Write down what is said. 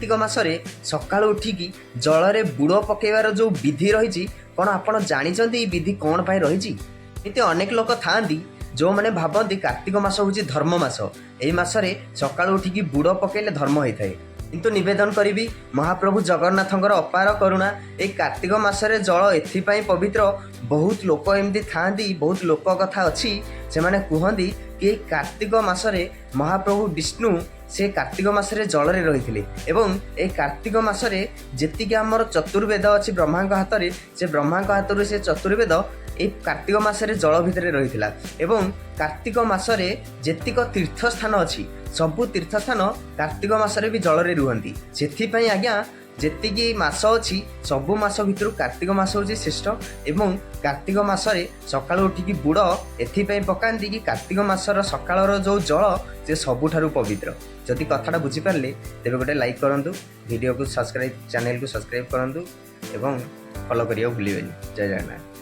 कार्तिक मासरे सकाळु उठिकी जलरे बुड़ पकेबार जो विधि रही कौन आपण जानी विधि कौन पाई रही। एमती अनेक लोक था जो मैंने भावती कार्तिक मास हूँ धर्म मास, यही मसरे सकाळु उठिकी बुड़ पकेले धर्म होता है। किंतु निवेदन करी महाप्रभु जगन्नाथंकर अपार करुणा ए कार्तिक मासरे जल एथिपाई पवित्र। बहुत लोक एमती था, बहुत लोक कथा अच्छी से माने कहती कि कार्तिक मासरे महाप्रभु विष्णु से कार्तिक मासरे जलरे रही एवं ए कार्तिक मासरे जेतिक आमर चतुर्वेद अच्छी ब्रह्मा हाथ में से ब्रह्मा हाथ से चतुर्वेद ए कार्तिक मासरे जल भितर रही एवं कार्तिक मासरे जेतिक तीर्थ स्थान अच्छी सबु तीर्थ स्थान कार्तिक मासरे भी जलरे रुहंती। से आज्ञा जेतिकी मास अच्छी सबु मास भितर कार्तिक मास हूँ श्रेष्ठ एवं कार्तिक मासरे सकाळु उठिकी बुड़ एथिपाई पकाती कि कार्तिक मासर सकाळर जो जल से सबुठारु पवित्र। जदि कथाटा बुझीपारे तेरे गोटे लाइक करूँ, वीडियो को सब्सक्राइब, चैनल को सब्सक्राइब करूँ एवं फॉलो करिया भूलिए। जय जगन्नाथ।